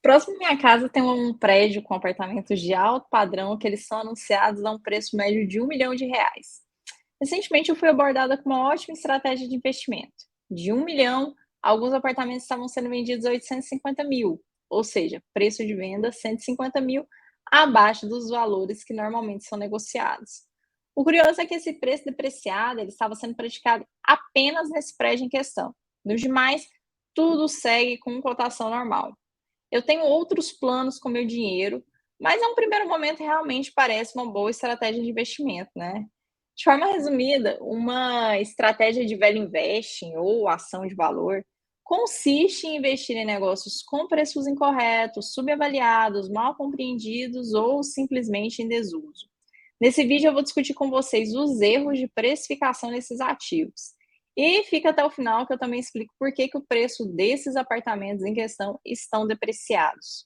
Próximo à minha casa tem um prédio com apartamentos de alto padrão que eles são anunciados a um preço médio de R$ 1 milhão. Recentemente eu fui abordada com uma ótima estratégia de investimento. De 1 milhão, alguns apartamentos estavam sendo vendidos a 850 mil, ou seja, preço de venda 150 mil abaixo dos valores que normalmente são negociados. O curioso é que esse preço depreciado ele estava sendo praticado apenas nesse prédio em questão. Nos demais, tudo segue com cotação normal. Eu tenho outros planos com meu dinheiro, mas a um primeiro momento realmente parece uma boa estratégia de investimento, né? De forma resumida, uma estratégia de velho investing ou ação de valor consiste em investir em negócios com preços incorretos, subavaliados, mal compreendidos ou simplesmente em desuso. Nesse vídeo eu vou discutir com vocês os erros de precificação desses ativos. E fica até o final que eu também explico por que o preço desses apartamentos em questão estão depreciados.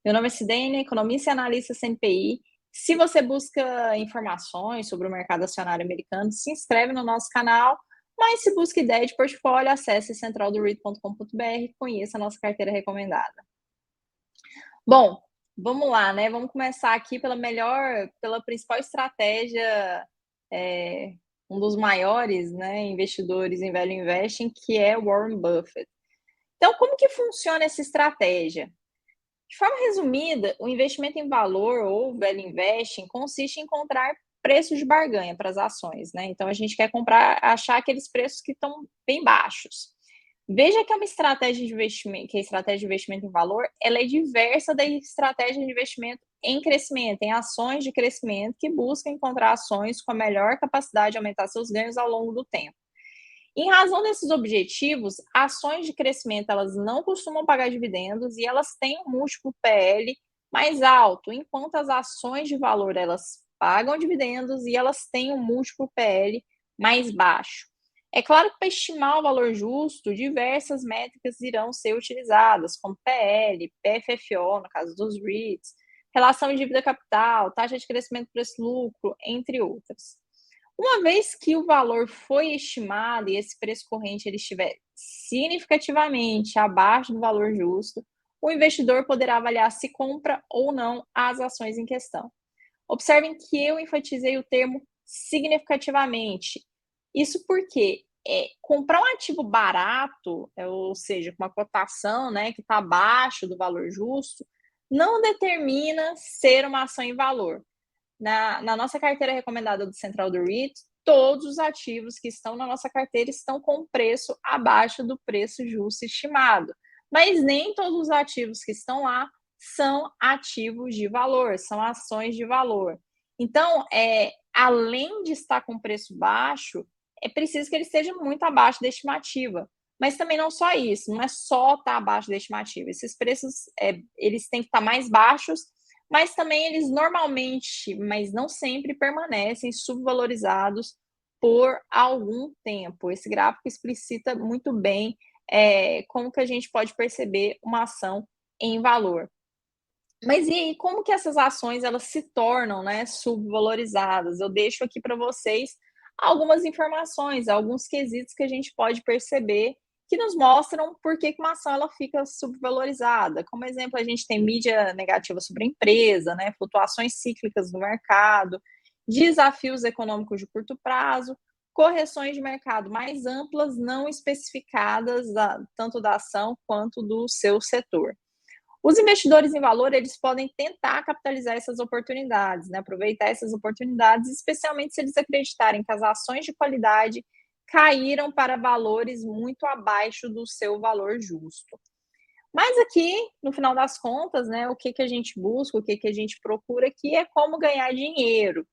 Meu nome é Sidene, economista e analista CNPI. Se você busca informações sobre o mercado acionário americano, se inscreve no nosso canal, mas se busca ideia de portfólio, acesse centraldoread.com.br e conheça a nossa carteira recomendada. Bom, vamos lá, né? Vamos começar aqui pela principal estratégia, eh, um dos maiores, né, investidores em value investing, que é Warren Buffett. Então, como que funciona essa estratégia? De forma resumida, o investimento em valor ou value investing consiste em encontrar preços de barganha para as ações, né? Então, a gente quer comprar, achar aqueles preços que estão bem baixos. Veja que é uma estratégia de investimento, que a estratégia de investimento em valor, ela é diversa da estratégia de investimento em crescimento, em ações de crescimento que buscam encontrar ações com a melhor capacidade de aumentar seus ganhos ao longo do tempo. Em razão desses objetivos, ações de crescimento elas não costumam pagar dividendos e elas têm um múltiplo PL mais alto, enquanto as ações de valor elas pagam dividendos e elas têm um múltiplo PL mais baixo. É claro que para estimar o valor justo, diversas métricas irão ser utilizadas, como PL, PFFO, no caso dos REITs, relação dívida capital, taxa de crescimento preço-lucro, entre outras. Uma vez que o valor foi estimado e esse preço corrente ele estiver significativamente abaixo do valor justo, o investidor poderá avaliar se compra ou não as ações em questão. Observem que eu enfatizei o termo significativamente. Isso porque comprar um ativo barato, ou seja, com uma cotação, né, que está abaixo do valor justo, não determina ser uma ação em valor. Na nossa carteira recomendada do Central do REIT, todos os ativos que estão na nossa carteira estão com preço abaixo do preço justo estimado. Mas nem todos os ativos que estão lá são ativos de valor, são ações de valor. Então, além de estar com preço baixo, é preciso que ele esteja muito abaixo da estimativa. Mas também não só isso, não é só estar abaixo da estimativa. Esses preços, eles têm que estar mais baixos, mas também eles normalmente, mas não sempre, permanecem subvalorizados por algum tempo. Esse gráfico explicita muito bem como que a gente pode perceber uma ação em valor. Mas e aí, como que essas ações elas se tornam, né, subvalorizadas? Eu deixo aqui para vocês algumas informações, alguns quesitos que a gente pode perceber que nos mostram por que uma ação ela fica subvalorizada. Como exemplo, a gente tem mídia negativa sobre a empresa, né, flutuações cíclicas do mercado, desafios econômicos de curto prazo, correções de mercado mais amplas, não especificadas tanto da ação quanto do seu setor. Os investidores em valor, eles podem tentar capitalizar essas oportunidades, né? Aproveitar essas oportunidades, especialmente se eles acreditarem que as ações de qualidade caíram para valores muito abaixo do seu valor justo. Mas aqui, no final das contas, né, o que a gente busca, o que a gente procura aqui é como ganhar dinheiro.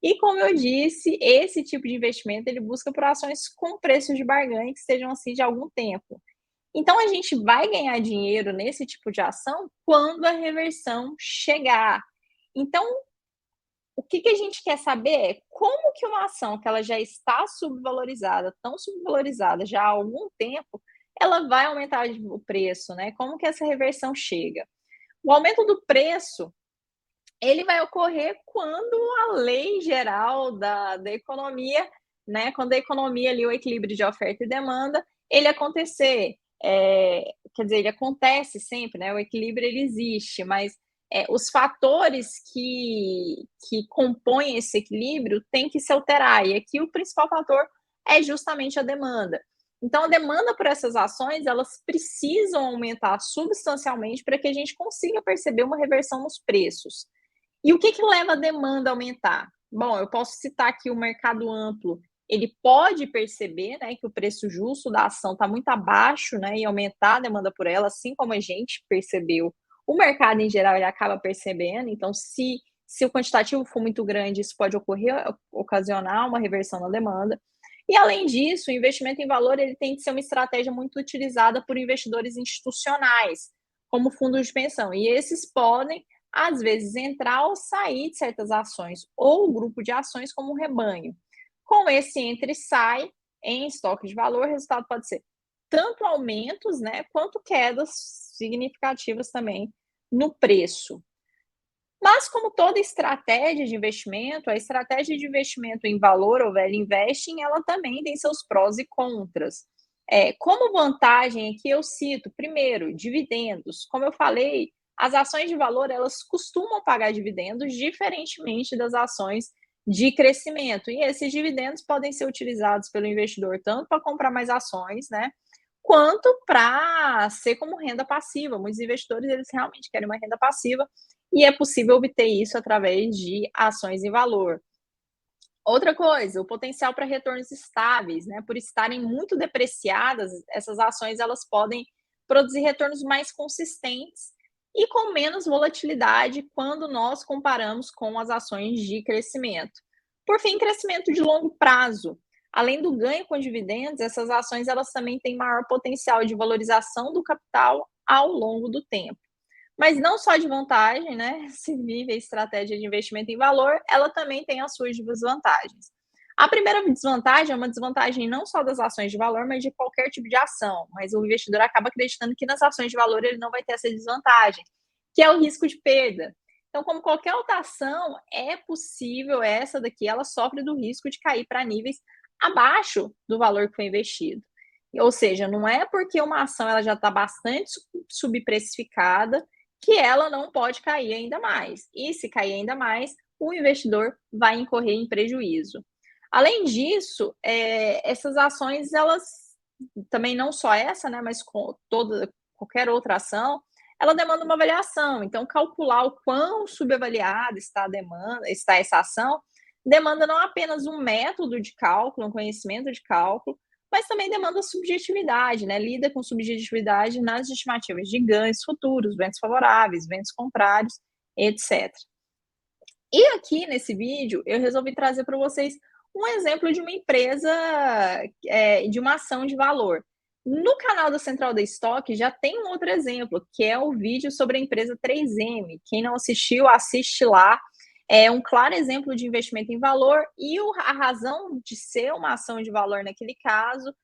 E como eu disse, esse tipo de investimento ele busca por ações com preços de barganha que estejam assim de algum tempo. Então a gente vai ganhar dinheiro nesse tipo de ação quando a reversão chegar. Então, o que a gente quer saber é como que uma ação que ela já está subvalorizada, tão subvalorizada já há algum tempo, ela vai aumentar o preço, né? Como que essa reversão chega? O aumento do preço, ele vai ocorrer quando a lei geral da economia, né? Quando a economia ali, o equilíbrio de oferta e demanda, ele acontecer. quer dizer, ele acontece sempre, né? O equilíbrio ele existe, mas os fatores que compõem esse equilíbrio têm que se alterar. E aqui o principal fator é justamente a demanda. Então, a demanda por essas ações, elas precisam aumentar substancialmente para que a gente consiga perceber uma reversão nos preços. E o que leva a demanda a aumentar? Bom, eu posso citar aqui o mercado amplo. Ele pode perceber, né, que o preço justo da ação está muito abaixo, né, e aumentar a demanda por ela, assim como a gente percebeu. O mercado em geral ele acaba percebendo. Então, se o quantitativo for muito grande, isso pode ocasionar uma reversão na demanda. E além disso, o investimento em valor ele tem que ser uma estratégia muito utilizada por investidores institucionais, como fundos de pensão. E esses podem às vezes entrar ou sair de certas ações ou grupo de ações como um rebanho. Com esse entra e sai em estoque de valor, o resultado pode ser tanto aumentos, né, quanto quedas significativas também no preço. Mas como toda estratégia de investimento, a estratégia de investimento em valor ou value investing, ela também tem seus prós e contras. Como vantagem aqui eu cito, primeiro, dividendos. Como eu falei, as ações de valor, elas costumam pagar dividendos diferentemente das ações de crescimento. E esses dividendos podem ser utilizados pelo investidor tanto para comprar mais ações, né, quanto para ser como renda passiva. Muitos investidores, eles realmente querem uma renda passiva e é possível obter isso através de ações em valor. Outra coisa, o potencial para retornos estáveis, né? Por estarem muito depreciadas, essas ações elas podem produzir retornos mais consistentes e com menos volatilidade quando nós comparamos com as ações de crescimento. Por fim, crescimento de longo prazo. Além do ganho com dividendos, essas ações elas também têm maior potencial de valorização do capital ao longo do tempo. Mas não só de vantagem, né, se vive a estratégia de investimento em valor, ela também tem as suas desvantagens. A primeira desvantagem é uma desvantagem não só das ações de valor, mas de qualquer tipo de ação. Mas o investidor acaba acreditando que nas ações de valor ele não vai ter essa desvantagem, que é o risco de perda. Então, como qualquer outra ação, é possível essa daqui, ela sofre do risco de cair para níveis abaixo do valor que foi investido. Ou seja, não é porque uma ação ela já está bastante subprecificada que ela não pode cair ainda mais. E se cair ainda mais, o investidor vai incorrer em prejuízo. Além disso, essas ações, elas também não só essa, né, mas qualquer outra ação, ela demanda uma avaliação. Então, calcular o quão subavaliada está a demanda, está essa ação, demanda não apenas um método de cálculo, um conhecimento de cálculo, mas também demanda subjetividade, né? Lida com subjetividade nas estimativas de ganhos futuros, ventos favoráveis, ventos contrários, etc. E aqui nesse vídeo eu resolvi trazer para vocês um exemplo de uma empresa, de uma ação de valor. No canal da Central da Stock já tem um outro exemplo, que é o vídeo sobre a empresa 3M. Quem não assistiu, assiste lá. É um claro exemplo de investimento em valor e a razão de ser uma ação de valor naquele caso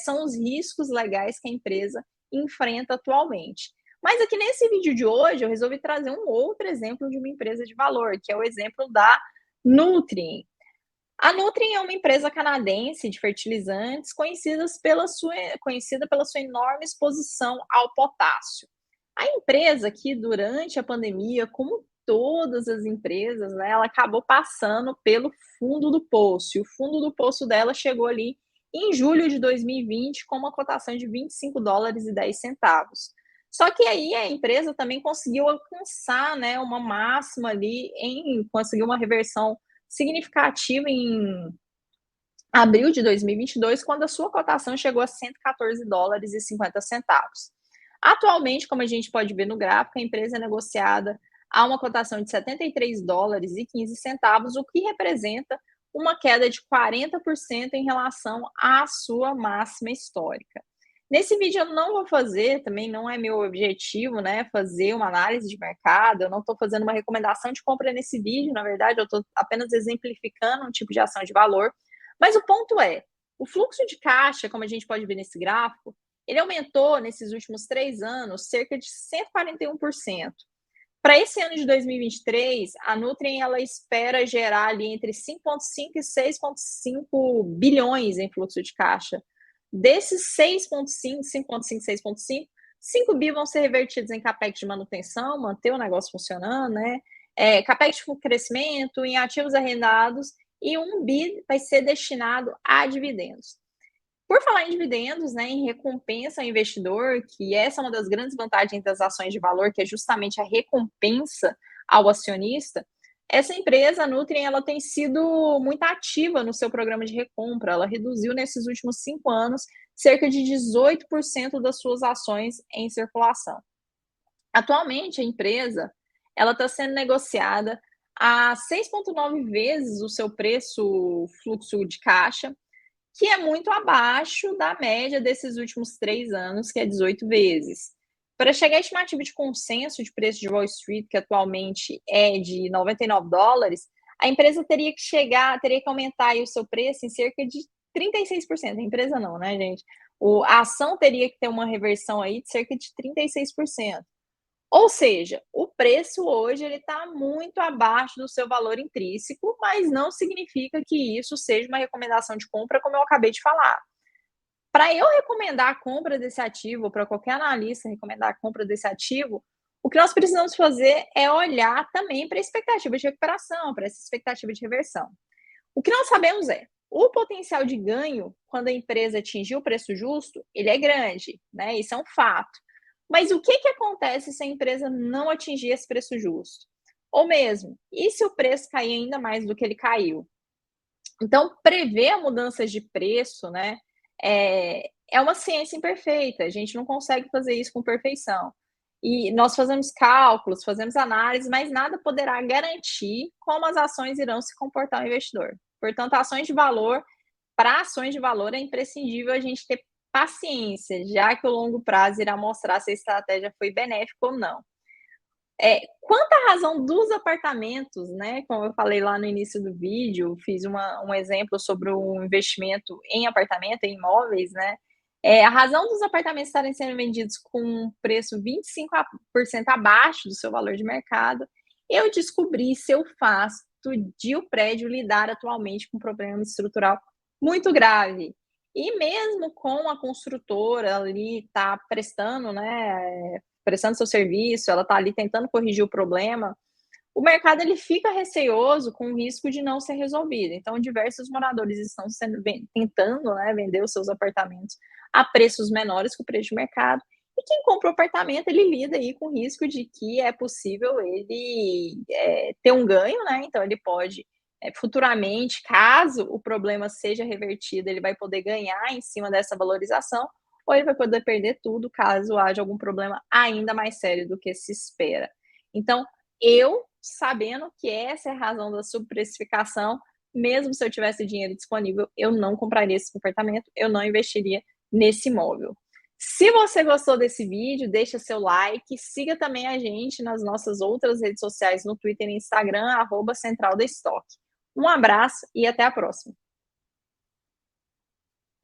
são os riscos legais que a empresa enfrenta atualmente. Mas aqui nesse vídeo de hoje eu resolvi trazer um outro exemplo de uma empresa de valor, que é o exemplo da Nutrien. A Nutrien é uma empresa canadense de fertilizantes conhecida pela sua enorme exposição ao potássio. A empresa aqui, durante a pandemia, como todas as empresas, né, ela acabou passando pelo fundo do poço. E o fundo do poço dela chegou ali em julho de 2020 com uma cotação de US$ 25,10. Só que aí a empresa também conseguiu alcançar, né, uma máxima ali conseguiu uma reversão significativa em abril de 2022, quando a sua cotação chegou a US$ 114,50. Atualmente, como a gente pode ver no gráfico, a empresa é negociada a uma cotação de US$ 73,15, o que representa uma queda de 40% em relação à sua máxima histórica. Nesse vídeo eu não vou fazer, também não é meu objetivo, né, fazer uma análise de mercado, eu não estou fazendo uma recomendação de compra nesse vídeo, na verdade, eu estou apenas exemplificando um tipo de ação de valor, mas o ponto é, o fluxo de caixa, como a gente pode ver nesse gráfico, ele aumentou nesses últimos 3 anos cerca de 141%. Para esse ano de 2023, a Nutrien ela espera gerar ali entre 5,5 e 6,5 bilhões em fluxo de caixa Desses 6,5, 5,5, 6,5, 5 bi vão ser revertidos em capex de manutenção, manter o negócio funcionando, né? Capex de crescimento, em ativos arrendados, e 1 bi vai ser destinado a dividendos. Por falar em dividendos, né, em recompensa ao investidor, que essa é uma das grandes vantagens das ações de valor, que é justamente a recompensa ao acionista, essa empresa, a Nutrien, ela tem sido muito ativa no seu programa de recompra. Ela reduziu nesses últimos 5 anos cerca de 18% das suas ações em circulação. Atualmente, a empresa ela está sendo negociada a 6,9 vezes o seu preço fluxo de caixa, que é muito abaixo da média desses últimos 3 anos, que é 18 vezes. Para chegar à estimativa de consenso de preço de Wall Street, que atualmente é de $99, a empresa teria que aumentar aí o seu preço em cerca de 36%. A empresa não, né, gente? A ação teria que ter uma reversão aí de cerca de 36%. Ou seja, o preço hoje ele está muito abaixo do seu valor intrínseco, mas não significa que isso seja uma recomendação de compra, como eu acabei de falar. Para eu recomendar a compra desse ativo, ou para qualquer analista recomendar a compra desse ativo, o que nós precisamos fazer é olhar também para a expectativa de recuperação, para essa expectativa de reversão. O que nós sabemos é, o potencial de ganho, quando a empresa atingir o preço justo, ele é grande, né? Isso é um fato. Mas o que acontece se a empresa não atingir esse preço justo? Ou mesmo, e se o preço cair ainda mais do que ele caiu? Então, prever mudanças de preço, né, é uma ciência imperfeita, a gente não consegue fazer isso com perfeição. E nós fazemos cálculos, fazemos análises, mas nada poderá garantir como as ações irão se comportar ao investidor. Portanto, ações de valor, para ações de valor é imprescindível a gente ter paciência, já que o longo prazo irá mostrar se a estratégia foi benéfica ou não. Quanto à razão dos apartamentos, né, como eu falei lá no início do vídeo, fiz um exemplo sobre o investimento em apartamento, em imóveis, né, a razão dos apartamentos estarem sendo vendidos com um preço 25% abaixo do seu valor de mercado, eu descobri seu fato de o prédio lidar atualmente com um problema estrutural muito grave. E mesmo com a construtora ali tá prestando, né, prestando seu serviço, ela está ali tentando corrigir o problema, o mercado ele fica receoso com o risco de não ser resolvido. Então, diversos moradores estão tentando, né, vender os seus apartamentos a preços menores que o preço de mercado. E quem compra o apartamento, ele lida aí com o risco de que é possível ele ter um ganho, né? Então, ele pode futuramente, caso o problema seja revertido, ele vai poder ganhar em cima dessa valorização, ou ele vai poder perder tudo caso haja algum problema ainda mais sério do que se espera. Então, eu, sabendo que essa é a razão da subprecificação, mesmo se eu tivesse dinheiro disponível, eu não compraria esse apartamento, eu não investiria nesse imóvel. Se você gostou desse vídeo, deixa seu like, siga também a gente nas nossas outras redes sociais, no Twitter e Instagram, @Central da Stock. Um abraço e até a próxima.